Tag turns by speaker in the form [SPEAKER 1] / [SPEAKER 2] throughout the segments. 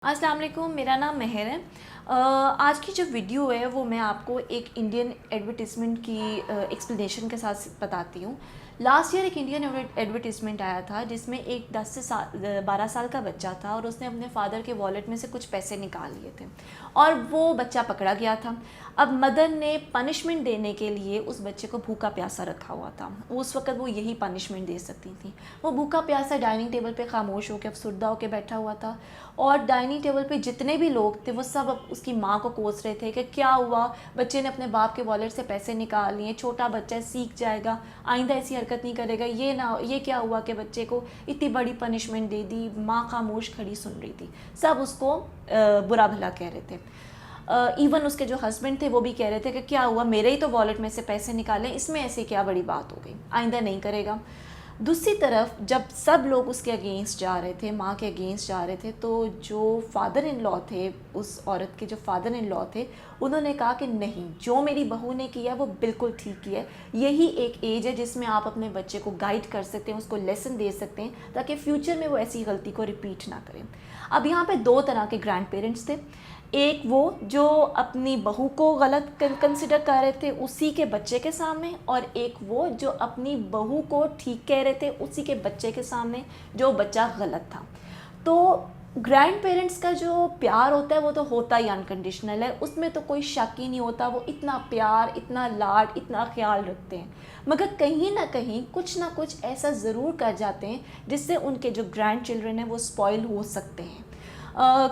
[SPEAKER 1] अस्सलाम वालेकुम, मेरा नाम मेहर है। आज की जो वीडियो है वो मैं आपको एक इंडियन एडवर्टिज़मेंट की एक्सप्लेनेशन के साथ बताती हूँ। लास्ट ईयर एक इंडियन एडवर्टिज़मेंट आया था जिसमें एक 12 साल का बच्चा था और उसने अपने फादर के वॉलेट में से कुछ पैसे निकाल लिए थे और वो बच्चा पकड़ा गया था। अब मदर ने पनिशमेंट देने के लिए उस बच्चे को भूखा प्यासा रखा हुआ था। उस वक़्त वो यही पनिशमेंट दे सकती थी। वो भूखा प्यासा डाइनिंग टेबल पे खामोश होकर अफसरदा होकर बैठा हुआ था और डाइनिंग टेबल पे जितने भी लोग थे वो सब उसकी माँ को कोस रहे थे कि क्या हुआ, बच्चे ने अपने बाप के वॉलेट से पैसे निकाल लिए, छोटा बच्चा है, सीख जाएगा, आइंदा ऐसी हरकत नहीं करेगा, ये क्या हुआ कि बच्चे को इतनी बड़ी पनिशमेंट दे दी। माँ खामोश खड़ी सुन रही थी, सब उसको बुरा भला कह रहे थे। इवन उसके जो हस्बैंड थे वो भी कह रहे थे कि क्या हुआ, मेरे ही तो वॉलेट में से पैसे निकाले, इसमें ऐसी क्या बड़ी बात हो गई, आइंदा नहीं करेगा। दूसरी तरफ जब सब लोग उसके अगेंस्ट जा रहे थे, माँ के अगेंस्ट जा रहे थे, तो जो फादर इन लॉ थे, उस औरत के जो फादर इन लॉ थे, उन्होंने कहा कि नहीं, जो मेरी बहू ने किया वो बिल्कुल ठीक किया है। यही एक एज है जिसमें आप अपने बच्चे को गाइड कर सकते हैं, उसको लेसन दे सकते हैं ताकि फ्यूचर में वो ऐसी गलती को रिपीट ना करें। अब यहाँ पे दो तरह के ग्रैंड पेरेंट्स थे। एक वो जो अपनी बहू को गलत कंसिडर कर रहे थे उसी के बच्चे के सामने, और एक वो जो अपनी बहू को ठीक कह रहे थे उसी के बच्चे के सामने जो बच्चा गलत था। तो ग्रैंड पेरेंट्स का जो प्यार होता है वो तो होता ही अनकंडीशनल है, उसमें तो कोई शक ही नहीं होता। वो इतना प्यार, इतना लाड, इतना ख्याल रखते हैं, मगर कहीं ना कुछ ऐसा ज़रूर कर जाते हैं जिससे उनके जो ग्रैंड चिल्ड्रन हैं वो स्पॉइल हो सकते हैं।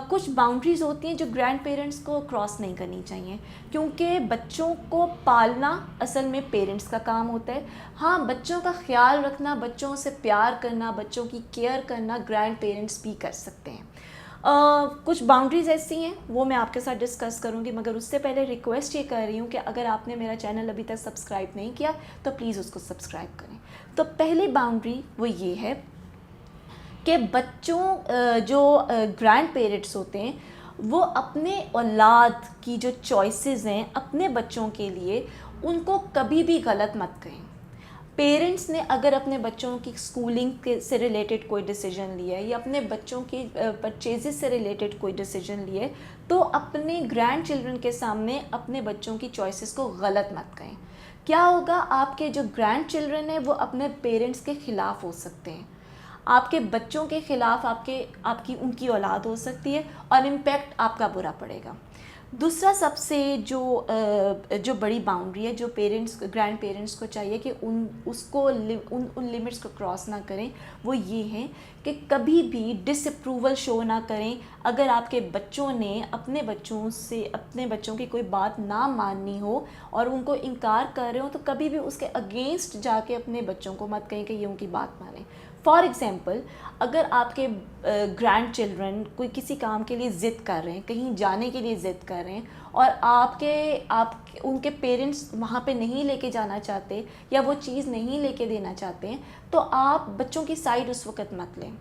[SPEAKER 1] कुछ बाउंड्रीज़ होती हैं जो ग्रैंड पेरेंट्स को क्रॉस नहीं करनी चाहिए, क्योंकि बच्चों को पालना असल में पेरेंट्स का काम होता है। हाँ, बच्चों का ख्याल रखना, बच्चों से प्यार करना, बच्चों की केयर करना ग्रैंड पेरेंट्स भी कर सकते हैं। कुछ बाउंड्रीज़ ऐसी हैं वो मैं आपके साथ डिस्कस करूँगी, मगर उससे पहले रिक्वेस्ट ये कर रही हूँ कि अगर आपने मेरा चैनल अभी तक सब्सक्राइब नहीं किया तो प्लीज़ उसको सब्सक्राइब करें। तो पहली बाउंड्री वो ये है कि बच्चों जो ग्रैंड पेरेंट्स होते हैं वो अपने औलाद की जो चॉइसेस हैं अपने बच्चों के लिए, उनको कभी भी गलत मत कहें। पेरेंट्स ने अगर अपने बच्चों की स्कूलिंग से रिलेटेड कोई डिसीजन लिया है या अपने बच्चों की परचेजेस से रिलेटेड कोई डिसीजन लिया है, तो अपने ग्रैंड चिल्ड्रन के सामने अपने बच्चों की चॉइसेस को गलत मत कहें। क्या होगा, आपके जो ग्रैंड चिल्ड्रन हैं वो अपने पेरेंट्स के ख़िलाफ़ हो सकते हैं, आपके बच्चों के ख़िलाफ़ आपकी उनकी औलाद हो सकती है और इम्पैक्ट आपका बुरा पड़ेगा। दूसरा सबसे जो बड़ी बाउंड्री है जो ग्रैंड पेरेंट्स को चाहिए कि उन लिमिट्स को क्रॉस ना करें, वो ये है कि कभी भी डिसअप्रूवल शो ना करें। अगर आपके बच्चों ने अपने बच्चों की कोई बात ना माननी हो और उनको इनकार कर रहे हो, तो कभी भी उसके अगेंस्ट जाके अपने बच्चों को मत कहें कि ये उनकी बात मानें। फॉर एग्ज़ाम्पल, अगर आपके ग्रैंड चिल्ड्रन कोई किसी काम के लिए ज़िद कर रहे हैं, कहीं जाने के लिए ज़िद कर रहे हैं और आप उनके पेरेंट्स वहाँ पे नहीं लेके जाना चाहते या वो चीज़ नहीं लेके देना चाहते हैं, तो आप बच्चों की साइड उस वक़्त मत लें।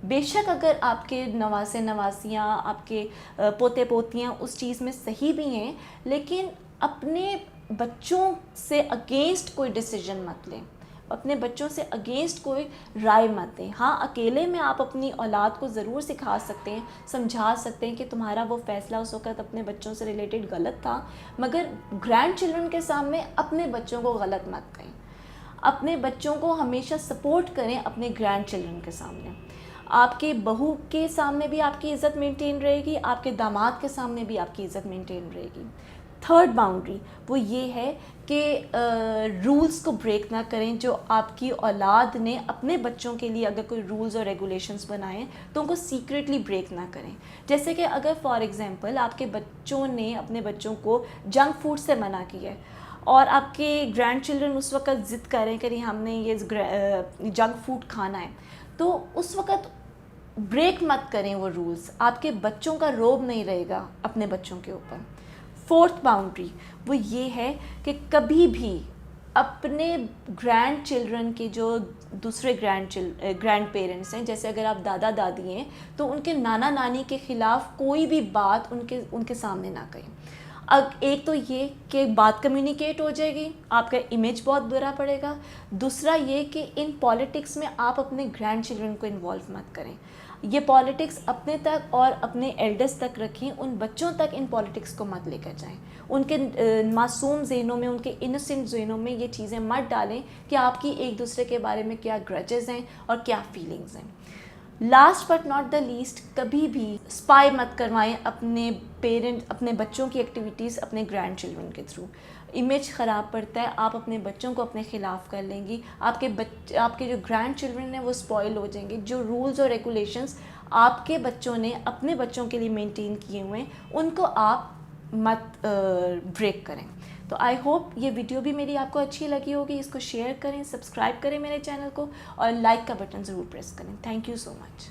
[SPEAKER 1] बेशक अगर आपके नवासे नवासियाँ, आपके पोते पोतियाँ उस चीज़ में सही भी हैं, लेकिन अपने बच्चों से अगेंस्ट कोई डिसीजन मत लें, अपने बच्चों से अगेंस्ट कोई राय मत दें। हाँ, अकेले में आप अपनी औलाद को ज़रूर सिखा सकते हैं, समझा सकते हैं कि तुम्हारा वो फ़ैसला उस वक़्त अपने बच्चों से रिलेटेड गलत था, मगर ग्रैंड चिल्ड्रन के सामने अपने बच्चों को गलत मत कहें। अपने बच्चों को हमेशा सपोर्ट करें अपने ग्रैंड चिल्ड्रन के सामने। आपके बहू के सामने भी आपकी इज़्ज़त मेंटेन रहेगी, आपके दामाद के सामने भी आपकी इज़्ज़त मेंटेन रहेगी। थर्ड बाउंड्री वो ये है कि रूल्स को ब्रेक ना करें। जो आपकी औलाद ने अपने बच्चों के लिए अगर कोई रूल्स और रेगुलेशंस बनाए तो उनको सीक्रेटली ब्रेक ना करें। जैसे कि अगर फॉर एग्ज़ाम्पल आपके बच्चों ने अपने बच्चों को जंक फूड से मना किया है और आपके ग्रैंड चिल्ड्रन उस वक़्त ज़िद करें कि हमने ये जंक फूड खाना है, तो उस वक़्त ब्रेक मत करें वो रूल्स। आपके बच्चों का रोब नहीं रहेगा अपने बच्चों के ऊपर। फोर्थ बाउंड्री वो ये है कि कभी भी अपने ग्रैंड चिल्ड्रन के जो दूसरे ग्रैंड पेरेंट्स हैं, जैसे अगर आप दादा दादी हैं तो उनके नाना नानी के ख़िलाफ़ कोई भी बात उनके सामने ना करें। अब एक तो ये कि बात कम्युनिकेट हो जाएगी, आपका इमेज बहुत बुरा पड़ेगा। दूसरा ये कि इन पॉलिटिक्स में आप अपने ग्रैंड चिल्ड्रन को इन्वॉल्व मत करें। یہ پالیٹکس اپنے تک اور اپنے ایلڈرس تک رکھیں, ان بچوں تک ان پالیٹکس کو مت لے کر جائیں, ان کے معصوم ذہنوں میں, ان کے انوسنٹ ذہنوں میں یہ چیزیں مت ڈالیں کہ آپ کی ایک دوسرے کے بارے میں کیا گرجز ہیں اور کیا فیلنگز ہیں. Last but not the least, کبھی بھی اسپائی مت کروائیں اپنے بچوں کی ایکٹیویٹیز اپنے گرینڈ چلڈرن کے تھرو. امیج خراب پڑتا ہے, آپ اپنے بچوں کو اپنے خلاف کر لیں گی, آپ کے جو گرینڈ چلڈرن ہیں وہ اسپوائل ہو جائیں گے. جو رولز اور ریگولیشنز آپ کے بچوں نے اپنے بچوں کے لیے مینٹین کیے ہوئے ہیں ان کو آپ مت بریک کریں. تو آئی ہوپ یہ ویڈیو بھی میری آپ کو اچھی لگی ہوگی. اس کو شیئر کریں, سبسکرائب کریں میرے چینل کو, اور لائک کا بٹن ضرور پریس کریں. Thank you so much.